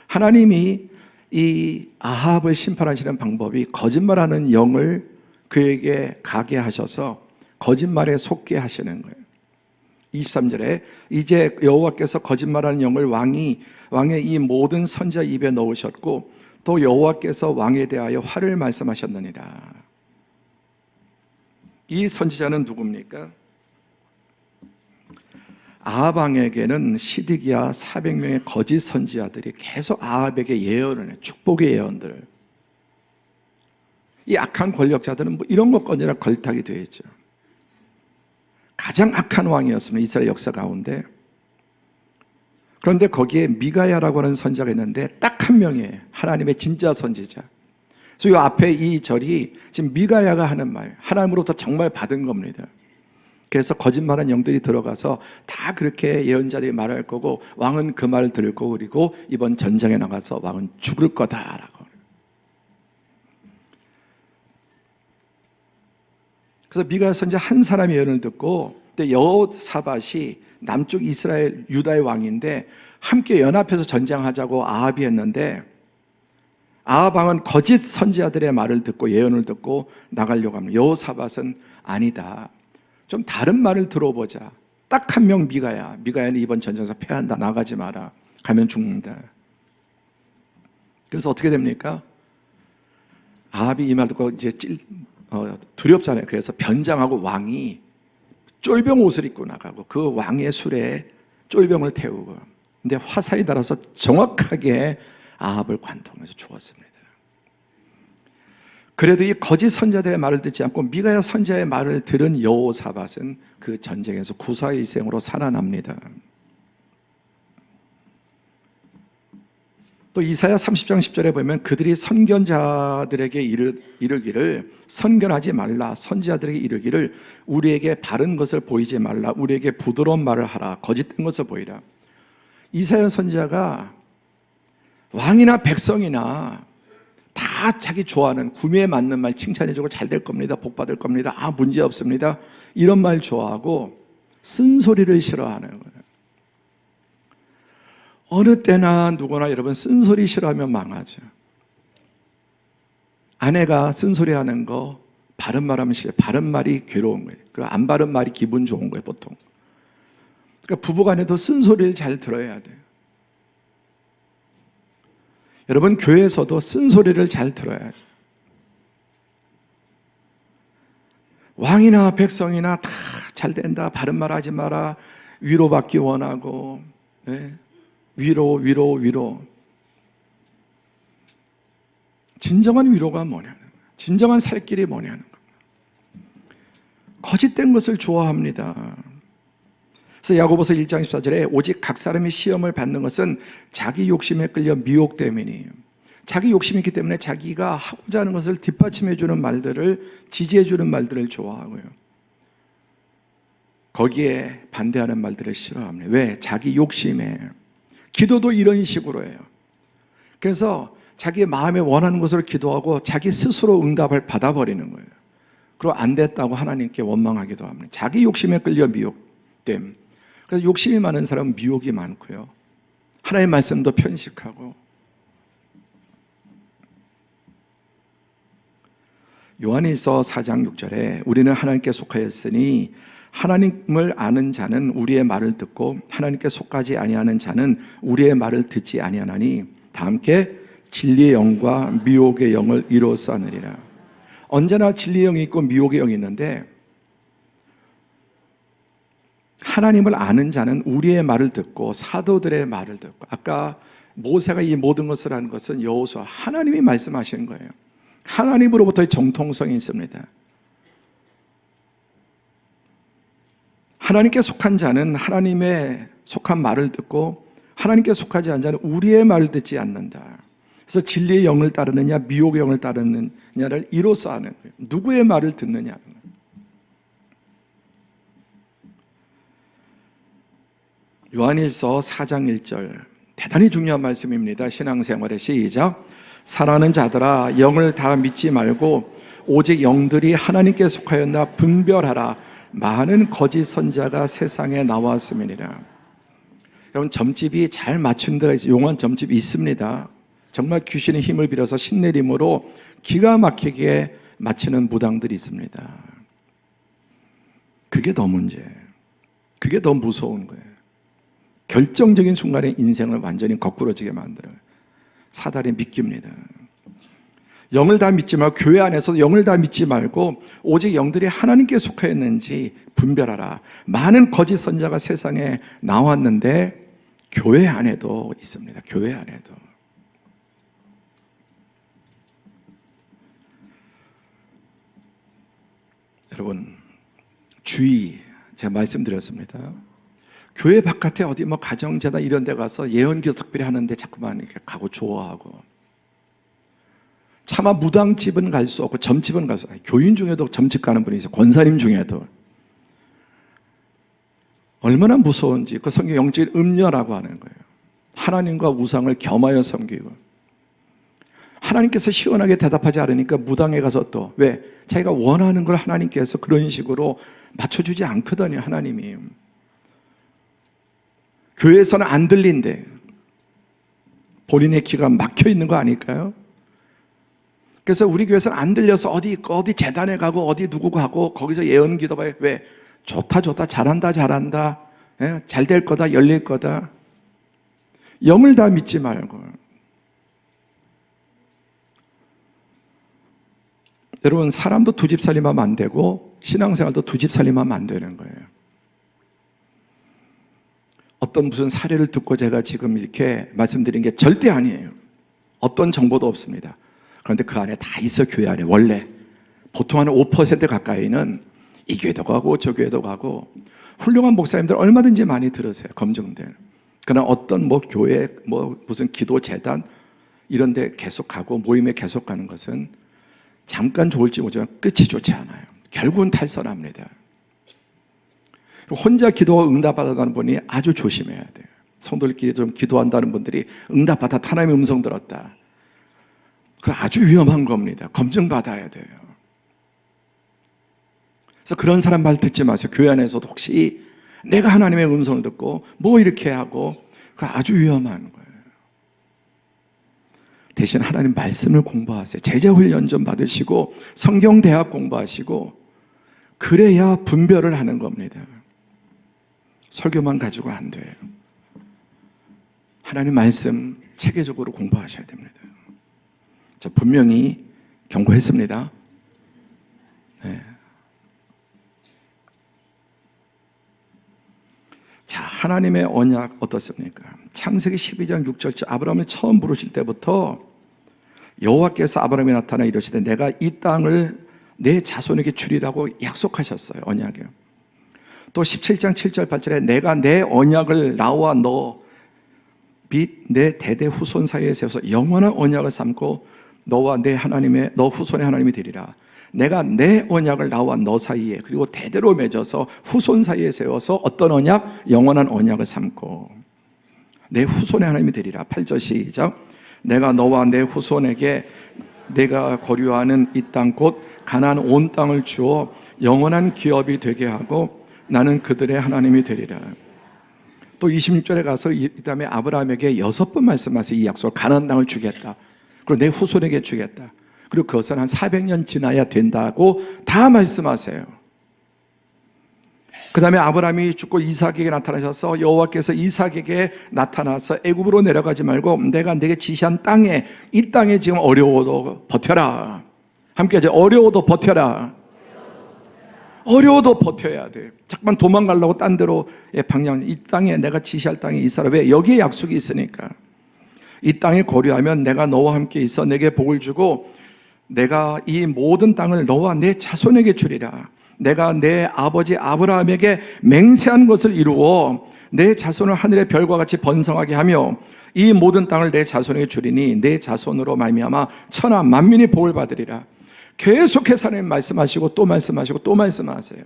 하나님이 이 아합을 심판하시는 방법이 거짓말하는 영을 그에게 가게 하셔서 거짓말에 속게 하시는 거예요. 23절에 이제 여호와께서 거짓말하는 영을 왕의 이 모든 선지자 입에 넣으셨고 또 여호와께서 왕에 대하여 화를 말씀하셨느니라. 이 선지자는 누굽니까? 아합 왕에게는 시드기야 400명의 거짓 선지자들이 계속 아합에게 예언을 해, 축복의 예언들을. 이 악한 권력자들은 뭐 이런 것까지나 걸탁이 되어 있죠. 가장 악한 왕이었습니다, 이스라엘 역사 가운데. 그런데 거기에 미가야라고 하는 선지자가 있는데 딱 한 명이에요. 하나님의 진짜 선지자. 그래서 이 앞에 이 절이 지금 미가야가 하는 말, 하나님으로부터 정말 받은 겁니다. 그래서 거짓말한 영들이 들어가서 다 그렇게 예언자들이 말할 거고 왕은 그 말을 들을 거고 그리고 이번 전쟁에 나가서 왕은 죽을 거다라고. 그래서 미가야 선지자 한 사람의 예언을 듣고 그때 여호사밧이 남쪽 이스라엘 유다의 왕인데 함께 연합해서 전쟁하자고 아합이 했는데 아합 왕은 거짓 선지자들의 말을 듣고 예언을 듣고 나가려고 합니다. 여호사밧은 아니다. 좀 다른 말을 들어보자. 딱 한 명 미가야. 미가야는 이번 전쟁에서 패한다. 나가지 마라. 가면 죽는다. 그래서 어떻게 됩니까? 아합이 이 말 듣고 이제 두렵잖아요. 그래서 변장하고 왕이 쫄병 옷을 입고 나가고 그 왕의 술에 쫄병을 태우고 근데 화살이 날아서 정확하게 아합을 관통해서 죽었습니다. 그래도 이 거짓 선지자들의 말을 듣지 않고 미가야 선지자의 말을 들은 여호사밧은 그 전쟁에서 구사일생으로 살아납니다. 또 이사야 30장 10절에 보면 그들이 선견자들에게 이르기를 선견하지 말라. 선지자들에게 이르기를 우리에게 바른 것을 보이지 말라. 우리에게 부드러운 말을 하라. 거짓된 것을 보이라. 이사야 선지자가 왕이나 백성이나 다 자기 좋아하는 구미에 맞는 말 칭찬해주고 잘 될 겁니다. 복 받을 겁니다. 아 문제 없습니다. 이런 말 좋아하고 쓴소리를 싫어하는 거예요. 어느 때나 누구나 여러분 쓴소리 싫어하면 망하죠. 아내가 쓴소리하는 거 바른 말하면 싫어요. 바른 말이 괴로운 거예요. 그리고 안 바른 말이 기분 좋은 거예요 보통. 그러니까 부부간에도 쓴소리를 잘 들어야 돼요. 여러분 교회에서도 쓴소리를 잘 들어야죠. 왕이나 백성이나 다 잘 된다. 바른 말 하지 마라. 위로받기 원하고 네. 위로. 진정한 위로가 뭐냐는 거예요. 진정한 살 길이 뭐냐는 거예요. 거짓된 것을 좋아합니다. 그래서 야고보서 1장 14절에 오직 각 사람이 시험을 받는 것은 자기 욕심에 끌려 미혹 때문이에요. 자기 욕심이 있기 때문에 자기가 하고자 하는 것을 뒷받침해 주는 말들을 지지해 주는 말들을 좋아하고요. 거기에 반대하는 말들을 싫어합니다. 왜? 자기 욕심에. 기도도 이런 식으로 해요. 그래서 자기 마음에 원하는 것으로 기도하고 자기 스스로 응답을 받아버리는 거예요. 그리고 안 됐다고 하나님께 원망하기도 합니다. 자기 욕심에 끌려 미혹됨. 그래서 욕심이 많은 사람은 미혹이 많고요. 하나님의 말씀도 편식하고. 요한일서 4장 6절에 우리는 하나님께 속하였으니 하나님을 아는 자는 우리의 말을 듣고 하나님께 속하지 아니하는 자는 우리의 말을 듣지 아니하나니 다 함께 진리의 영과 미혹의 영을 이로써 하느니라. 언제나 진리의 영이 있고 미혹의 영이 있는데 하나님을 아는 자는 우리의 말을 듣고 사도들의 말을 듣고 아까 모세가 이 모든 것을 하는 것은 여호수아 하나님이 말씀하시는 거예요. 하나님으로부터의 정통성이 있습니다. 하나님께 속한 자는 하나님의 속한 말을 듣고 하나님께 속하지 않은 자는 우리의 말을 듣지 않는다. 그래서 진리의 영을 따르느냐 미혹의 영을 따르느냐를 이로써 하는 거예요. 누구의 말을 듣느냐. 요한일서 4장 1절 대단히 중요한 말씀입니다. 신앙생활의 시작. 사랑하는 자들아 영을 다 믿지 말고 오직 영들이 하나님께 속하였나 분별하라. 많은 거짓 선지자가 세상에 나왔음이니라. 여러분 점집이 잘 맞춘 데가 있어요. 용한 점집이 있습니다. 정말 귀신의 힘을 빌어서 신내림으로 기가 막히게 맞히는 무당들이 있습니다. 그게 더 문제예요. 그게 더 무서운 거예요. 결정적인 순간에 인생을 완전히 거꾸러지게 만들어요. 사단의 미끼입니다. 영을 다 믿지 말고, 교회 안에서 영을 다 믿지 말고 오직 영들이 하나님께 속하였는지 분별하라. 많은 거짓 선자가 세상에 나왔는데 교회 안에도 있습니다. 교회 안에도. 여러분, 주의, 제가 말씀드렸습니다. 교회 바깥에 어디 뭐 가정제다 이런 데 가서 예언기도 특별히 하는데 자꾸만 이렇게 가고 좋아하고, 차마 무당집은 갈 수 없고 점집은 갈 수 없고, 교인 중에도 점집 가는 분이 있어요. 권사님 중에도. 얼마나 무서운지. 그 성경 영적인 음녀라고 하는 거예요. 하나님과 우상을 겸하여 섬기고, 하나님께서 시원하게 대답하지 않으니까 무당에 가서 또 왜? 자기가 원하는 걸 하나님께서 그런 식으로 맞춰주지 않거든요. 하나님이. 교회에서는 안 들린대. 본인의 귀가 막혀 있는 거 아닐까요? 그래서 우리 교회에서는 안 들려서 어디 재단에 가고 어디 누구 가고 거기서 예언 기도 봐요. 왜? 좋다 잘한다 잘 될 거다, 열릴 거다. 영을 다 믿지 말고. 여러분, 사람도 두 집 살림하면 안 되고 신앙생활도 두 집 살림하면 안 되는 거예요. 어떤 무슨 사례를 듣고 제가 지금 이렇게 말씀드린 게 절대 아니에요. 어떤 정보도 없습니다. 그런데 그 안에 다 있어. 교회 안에 원래 보통 한 5% 가까이는 이 교회도 가고 저 교회도 가고, 훌륭한 목사님들 얼마든지 많이 들으세요. 검증된. 그러나 어떤 뭐 교회 뭐 무슨 기도 재단 이런 데 계속 가고 모임에 계속 가는 것은 잠깐 좋을지 모르지만 끝이 좋지 않아요. 결국은 탈선합니다. 혼자 기도가 응답받았다는 분이 아주 조심해야 돼요. 성도들끼리 좀 기도한다는 분들이 응답받아 하나님의 음성 들었다. 그거 아주 위험한 겁니다. 검증받아야 돼요. 그래서 그런 사람 말 듣지 마세요. 교회 안에서도 혹시 내가 하나님의 음성을 듣고 뭐 이렇게 하고, 그거 아주 위험한 거예요. 대신 하나님 말씀을 공부하세요. 제자훈련 좀 받으시고 성경대학 공부하시고, 그래야 분별을 하는 겁니다. 설교만 가지고 안 돼요. 하나님 말씀 체계적으로 공부하셔야 됩니다. 저 분명히 경고했습니다. 네. 자, 하나님의 언약 어떻습니까? 창세기 12장 6절, 아브라함을 처음 부르실 때부터 여호와께서 아브라함에 나타나 이르시되 내가 이 땅을 내 자손에게 주리라고 약속하셨어요. 언약이요. 또 17장 7절 8절에 내가 내 언약을 나와 너 및 내 대대 후손 사이에 세워서 영원한 언약을 삼고 너와 내 하나님의 너 후손의 하나님이 되리라. 내가 내 언약을 나와 너 사이에 그리고 대대로 맺어서 후손 사이에 세워서 어떤 언약? 영원한 언약을 삼고 내 후손의 하나님이 되리라. 8절 시작. 내가 너와 내 후손에게 내가 거류하는 이 땅 곧 가나안 온 땅을 주어 영원한 기업이 되게 하고 나는 그들의 하나님이 되리라. 또 26절에 가서 이 다음에 아브라함에게 6번 말씀하세요. 이 약속을 가나안 땅을 주겠다. 그리고 내 후손에게 주겠다. 그리고 그것은 한 400년 지나야 된다고 다 말씀하세요. 그 다음에 아브라함이 죽고 이삭에게 나타나셔서 여호와께서 이삭에게 나타나서 애굽으로 내려가지 말고 내가 내게 지시한 땅에, 이 땅에 지금 어려워도 버텨라. 함께 하죠. 어려워도 버텨라. 어려워도 버텨야 돼. 잠깐만 도망가려고 딴 데로 방향, 이 땅에 내가 지시할 땅에 있어라. 왜? 여기에 약속이 있으니까. 이 땅에 거류하면 내가 너와 함께 있어 내게 복을 주고 내가 이 모든 땅을 너와 내 자손에게 주리라. 내가 내 아버지 아브라함에게 맹세한 것을 이루어 내 자손을 하늘의 별과 같이 번성하게 하며 이 모든 땅을 내 자손에게 주리니 내 자손으로 말미암아 천하 만민이 복을 받으리라. 계속해서 하나님 말씀하시고 또 말씀하시고 또 말씀하세요.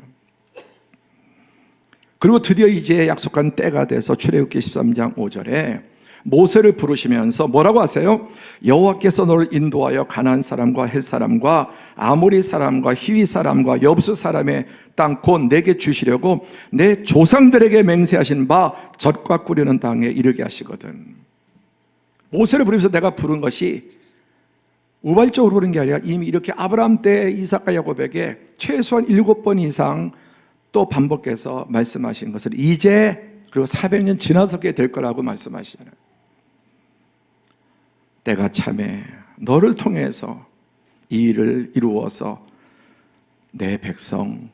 그리고 드디어 이제 약속한 때가 돼서 출애굽기 13장 5절에 모세를 부르시면서 뭐라고 하세요? 여호와께서 너를 인도하여 가나안 사람과 헷 사람과 아모리 사람과 히위 사람과 여부스 사람의 땅 곧 내게 주시려고 내 조상들에게 맹세하신 바 젖과 꿀이는 땅에 이르게 하시거든. 모세를 부르면서 내가 부른 것이 우발적으로 부른 게 아니라 이미 이렇게 아브라함 때 이삭과 야곱에게 최소한 7번 이상 또 반복해서 말씀하신 것을 이제 그리고 400년 지나서게 될 거라고 말씀하시잖아요. 때가 참에 너를 통해서 이 일을 이루어서 내 백성을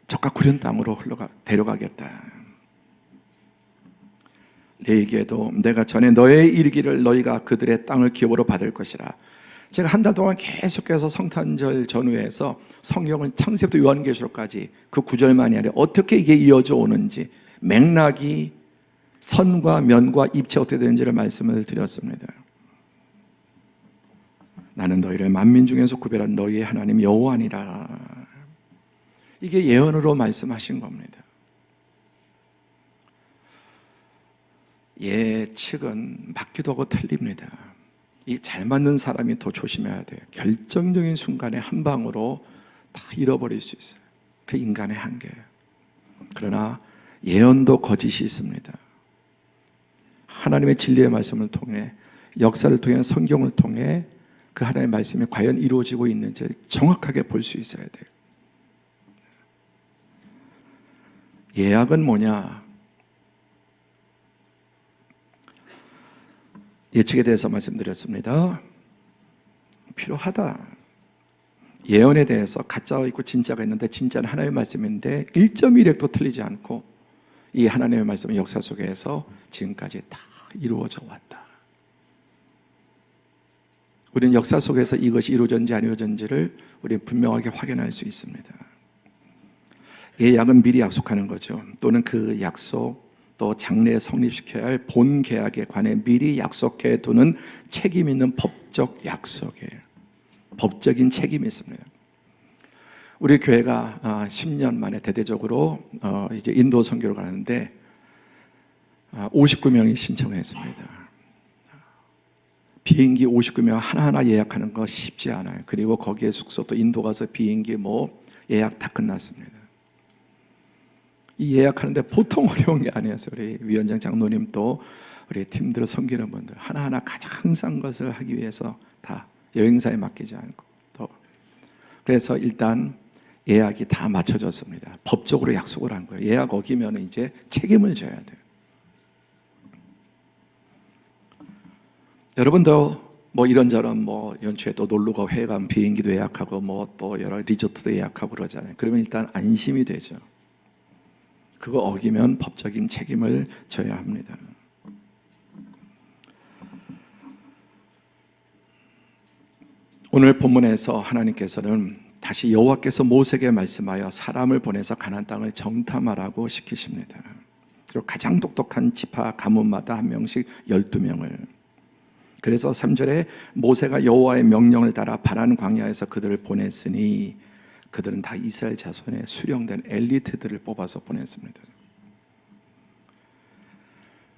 적과 구린 땅으로 데려가겠다. 레위기에도 내가 전에 너의 이르기를 너희가 그들의 땅을 기업으로 받을 것이라. 제가 한 달 동안 계속해서 성탄절 전후에서 성경을 창세부터 요한계시록까지 그 구절만이 아니라 어떻게 이게 이어져 오는지 맥락이 선과 면과 입체 어떻게 되는지를 말씀을 드렸습니다. 나는 너희를 만민 중에서 구별한 너희의 하나님 여호와니라. 이게 예언으로 말씀하신 겁니다. 예측은 맞기도 하고 틀립니다. 이 잘 맞는 사람이 더 조심해야 돼요. 결정적인 순간에 한 방으로 다 잃어버릴 수 있어요. 그 인간의 한계예요. 그러나 예언도 거짓이 있습니다. 하나님의 진리의 말씀을 통해 역사를 통해 성경을 통해 그 하나님의 말씀이 과연 이루어지고 있는지를 정확하게 볼 수 있어야 돼요. 예약은 뭐냐? 예측에 대해서 말씀드렸습니다. 필요하다. 예언에 대해서 가짜가 있고 진짜가 있는데 진짜는 하나님의 말씀인데 1.1획도 틀리지 않고 이 하나님의 말씀은 역사 속에서 지금까지 다 이루어져 왔다. 우리는 역사 속에서 이것이 이루어졌는지 안 이루어졌는지를 우리는 분명하게 확인할 수 있습니다. 예약은 미리 약속하는 거죠. 또는 그 약속 또 장래에 성립시켜야 할 본 계약에 관해 미리 약속해 두는 책임 있는 법적 약속이에요. 법적인 책임이 있습니다. 우리 교회가 10년 만에 대대적으로 이제 인도 선교를 가는데 59명이 신청했습니다. 비행기 59명 하나하나 예약하는 거 쉽지 않아요. 그리고 거기에 숙소 또 인도 가서 비행기 예약 다 끝났습니다. 이 예약하는데 보통 어려운 게 아니었어요. 우리 위원장 장로님 또 우리 팀들 섬기는 분들 하나하나 가장 싼 것을 하기 위해서 다 여행사에 맡기지 않고 또 그래서 일단 예약이 다 맞춰졌습니다. 법적으로 약속을 한 거예요. 예약 어기면 이제 책임을 져야 돼요. 여러분도 이런저런 연초에 또 놀러가 회에 가면 비행기도 예약하고 또 여러 리조트도 예약하고 그러잖아요. 그러면 일단 안심이 되죠. 그거 어기면 법적인 책임을 져야 합니다. 오늘 본문에서 하나님께서는 다시 여호와께서 모세에게 말씀하여 사람을 보내서 가나안 땅을 정탐하라고 시키십니다. 그리고 가장 똑똑한 지파 가문마다 한 명씩 12명을. 그래서 3절에 모세가 여호와의 명령을 따라 바란 광야에서 그들을 보냈으니 그들은 다 이스라엘 자손의 수령된 엘리트들을 뽑아서 보냈습니다.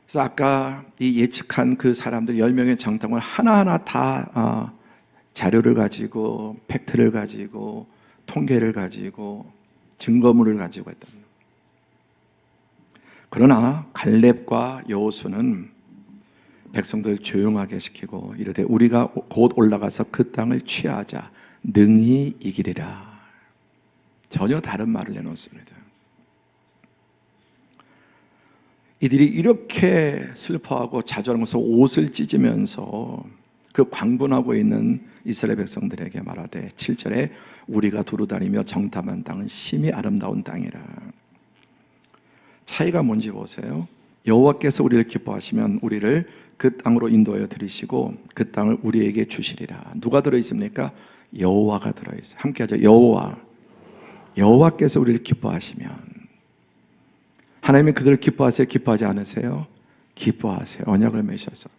그래서 아까 이 예측한 그 사람들 10명의 정탐을 하나하나 다 자료를 가지고 팩트를 가지고 통계를 가지고 증거물을 가지고 했답니다. 그러나 갈렙과 여호수는 백성들 조용하게 시키고 이르되 우리가 곧 올라가서 그 땅을 취하자 능히 이기리라. 전혀 다른 말을 내놓습니다. 이들이 이렇게 슬퍼하고 자절하면서 옷을 찢으면서 그 광분하고 있는 이스라엘 백성들에게 말하되 7절에 우리가 두루다니며 정탐한 땅은 심히 아름다운 땅이라. 차이가 뭔지 보세요. 여호와께서 우리를 기뻐하시면 우리를 그 땅으로 인도하여 들이시고 그 땅을 우리에게 주시리라. 누가 들어있습니까? 여호와가 들어있어요. 함께 하죠. 여호와께서 우리를 기뻐하시면 하나님이 그들을 기뻐하세요? 기뻐하지 않으세요? 기뻐하세요. 언약을 맺어서.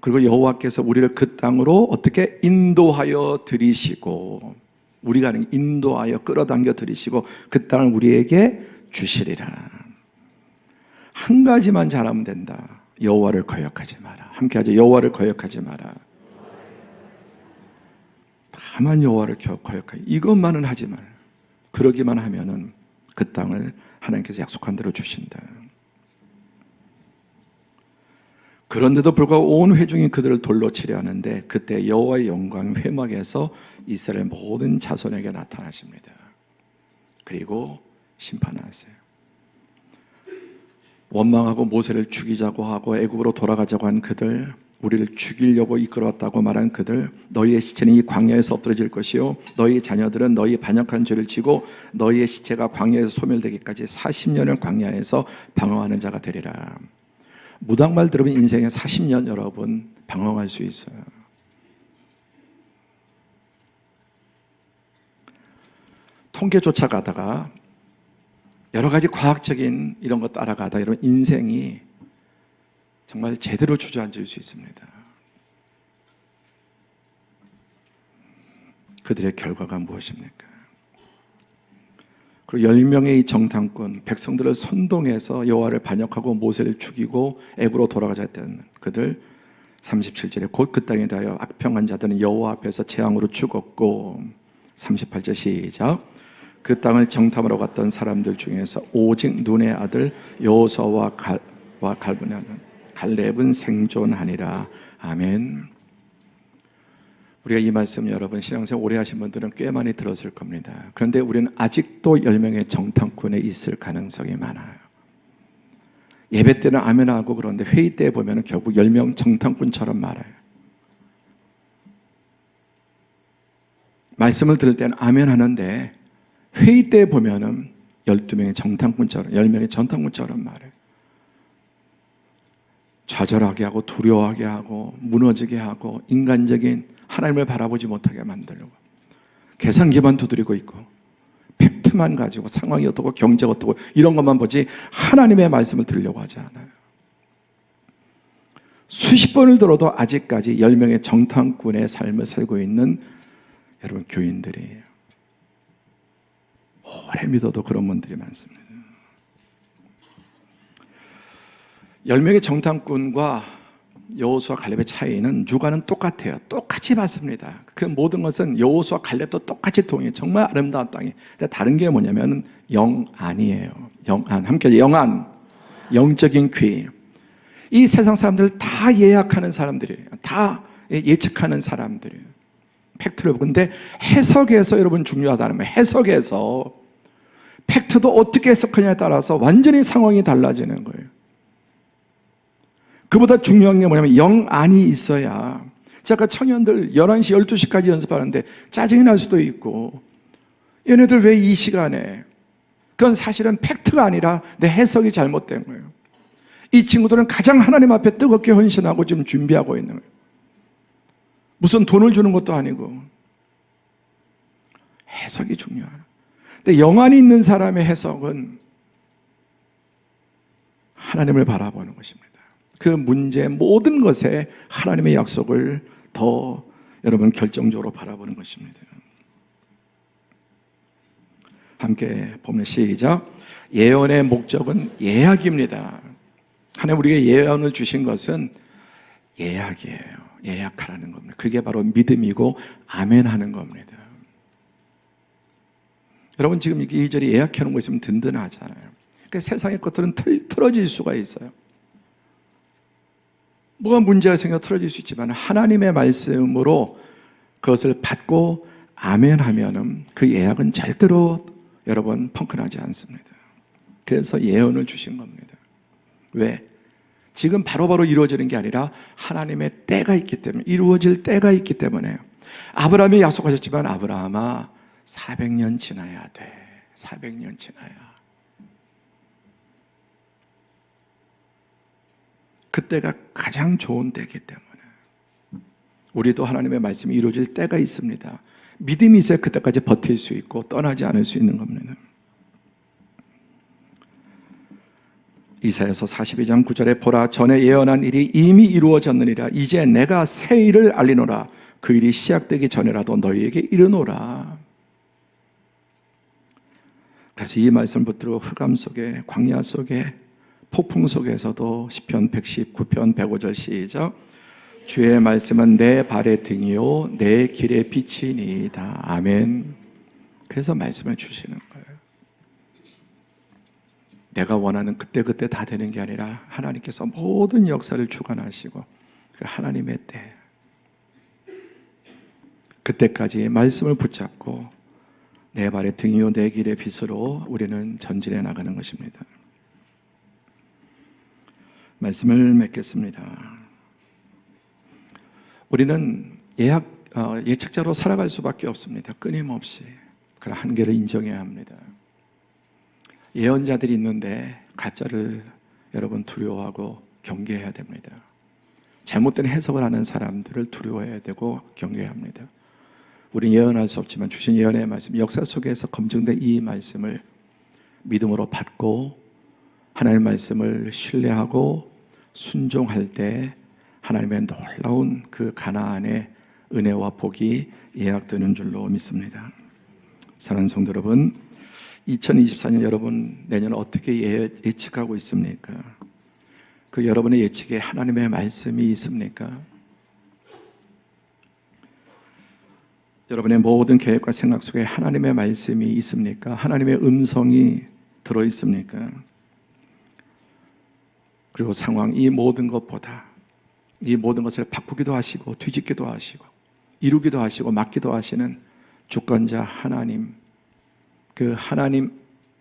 그리고 여호와께서 우리를 그 땅으로 어떻게 인도하여 들이시고 우리가 인도하여 끌어당겨 들이시고 그 땅을 우리에게 주시리라. 한 가지만 잘하면 된다. 여호와를 거역하지 마라. 함께 하죠. 여호와를 거역하지 마라. 다만 여호와를 거역하지. 이것만은 하지 마라. 그러기만 하면은 그 땅을 하나님께서 약속한 대로 주신다. 그런데도 불구하고 온 회중이 그들을 돌로 치려 하는데 그때 여호와의 영광이 회막에서 이스라엘 모든 자손에게 나타나십니다. 그리고 심판하세요. 원망하고 모세를 죽이자고 하고 애굽으로 돌아가자고 한 그들, 우리를 죽이려고 이끌어왔다고 말한 그들, 너희의 시체는 이 광야에서 엎드러질 것이요 너희 자녀들은 너희 반역한 죄를 지고 너희의 시체가 광야에서 소멸되기까지 40년을 광야에서 방황하는 자가 되리라. 무당말 들으면 인생에 40년 여러분 방황할 수 있어요. 통계 쫓아가다가 여러 가지 과학적인 이런 거 따라가다 이런 인생이 정말 제대로 주저앉을 수 있습니다. 그들의 결과가 무엇입니까? 그리고 10명의 이 정탐꾼 백성들을 선동해서 여호와를 반역하고 모세를 죽이고 애굽으로 돌아가자 했던 그들 37절에 곧 그 땅에 대하여 악평한 자들은 여호와 앞에서 재앙으로 죽었고 38절 시작 그 땅을 정탐하러 갔던 사람들 중에서 오직 눈의 아들 여호수아와 갈렙은 생존하니라. 아멘. 우리가 이 말씀 여러분 신앙생활 오래 하신 분들은 꽤 많이 들었을 겁니다. 그런데 우리는 아직도 10명의 정탐꾼에 있을 가능성이 많아요. 예배 때는 아멘하고 그런데 회의 때 보면 결국 10명 정탐꾼처럼 말해요. 말씀을 들을 때는 아멘하는데 회의 때 보면은 12명의 정탐꾼처럼 10명의 정탐꾼처럼 말해요. 좌절하게 하고 두려워하게 하고 무너지게 하고 인간적인 하나님을 바라보지 못하게 만들려고 계산기만 두드리고 있고 팩트만 가지고 상황이 어떻고 경제가 어떻고 이런 것만 보지 하나님의 말씀을 들으려고 하지 않아요. 수십 번을 들어도 아직까지 10명의 정탐꾼의 삶을 살고 있는 여러분 교인들이에요. 오래 믿어도 그런 분들이 많습니다. 10명의 정탐꾼과 여호수아 갈렙의 차이는 육안은 똑같아요. 똑같이 봤습니다. 그 모든 것은 여호수아 갈렙도 똑같이 통해요. 정말 아름다운 땅이. 근데 다른 게 뭐냐면 영안이에요. 영안. 함께 영안. 영적인 귀. 이 세상 사람들 다 예약하는 사람들이에요. 다 예측하는 사람들이에요. 팩트를 보고. 근데 해석에서 여러분 중요하다는 거예요. 해석에서 팩트도 어떻게 해석하냐에 따라서 완전히 상황이 달라지는 거예요. 그보다 중요한 게 뭐냐면 영안이 있어야. 제가 청년들 11시, 12시까지 연습하는데 짜증이 날 수도 있고 얘네들 왜 이 시간에? 그건 사실은 팩트가 아니라 내 해석이 잘못된 거예요. 이 친구들은 가장 하나님 앞에 뜨겁게 헌신하고 지금 준비하고 있는 거예요. 무슨 돈을 주는 것도 아니고 해석이 중요해요. 근데 영안이 있는 사람의 해석은 하나님을 바라보는 것입니다. 그 문제 모든 것에 하나님의 약속을 더 여러분 결정적으로 바라보는 것입니다. 함께 보면 시작. 예언의 목적은 예약입니다. 하나님 우리에게 예언을 주신 것은 예약이에요. 예약하라는 겁니다. 그게 바로 믿음이고 아멘하는 겁니다. 여러분 지금 이게 2절이 예약해 놓은 거 있으면 든든하잖아요. 그러니까 세상의 것들은 틀어질 수가 있어요. 뭐가 문제가 생겨 틀어질 수 있지만 하나님의 말씀으로 그것을 받고 아멘하면은 그 예약은 절대로 여러분 펑크나지 않습니다. 그래서 예언을 주신 겁니다. 왜? 지금 바로바로 이루어지는 게 아니라 하나님의 때가 있기 때문에 이루어질 때가 있기 때문에 아브라함이 약속하셨지만 아브라함아 400년 지나야 돼. 400년 지나야. 그때가 가장 좋은 때이기 때문에 우리도 하나님의 말씀이 이루어질 때가 있습니다. 믿음이 있어야 그때까지 버틸 수 있고 떠나지 않을 수 있는 겁니다. 이사야서 42장 9절에 보라 전에 예언한 일이 이미 이루어졌느니라 이제 내가 새 일을 알리노라 그 일이 시작되기 전에라도 너희에게 이르노라. 그래서 이 말씀을 붙들고 흑암 속에 광야 속에 폭풍 속에서도 시편 119편 105절 시작 주의 말씀은 내 발의 등이요 내 길의 빛이니이다. 아멘. 그래서 말씀을 주시는 거예요. 내가 원하는 그때 다 되는 게 아니라 하나님께서 모든 역사를 주관하시고 그 하나님의 때 그때까지 말씀을 붙잡고 내 발의 등이요 내 길의 빛으로 우리는 전진해 나가는 것입니다. 말씀을 맺겠습니다. 우리는 예측자로 살아갈 수밖에 없습니다. 끊임없이 그 한계를 인정해야 합니다. 예언자들이 있는데 가짜를 여러분 두려워하고 경계해야 됩니다. 잘못된 해석을 하는 사람들을 두려워해야 되고 경계해야 합니다. 우리는 예언할 수 없지만 주신 예언의 말씀, 역사 속에서 검증된 이 말씀을 믿음으로 받고 하나님의 말씀을 신뢰하고 순종할 때 하나님의 놀라운 그 가나안의 은혜와 복이 예약되는 줄로 믿습니다. 사랑하는 성도 여러분, 2024년 여러분 내년 어떻게 예측하고 있습니까? 그 여러분의 예측에 하나님의 말씀이 있습니까? 여러분의 모든 계획과 생각 속에 하나님의 말씀이 있습니까? 하나님의 음성이 들어 있습니까? 그리고 상황, 이 모든 것보다 이 모든 것을 바꾸기도 하시고 뒤집기도 하시고 이루기도 하시고 막기도 하시는 주권자 하나님, 그 하나님을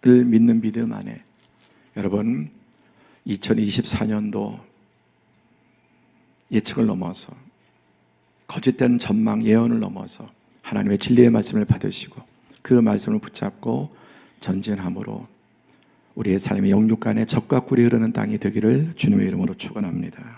믿는 믿음 안에 여러분 2024년도 예측을 넘어서 거짓된 전망 예언을 넘어서 하나님의 진리의 말씀을 받으시고 그 말씀을 붙잡고 전진함으로 우리의 삶의 영육간에 적과 꿀이 흐르는 땅이 되기를 주님의 이름으로 축원합니다.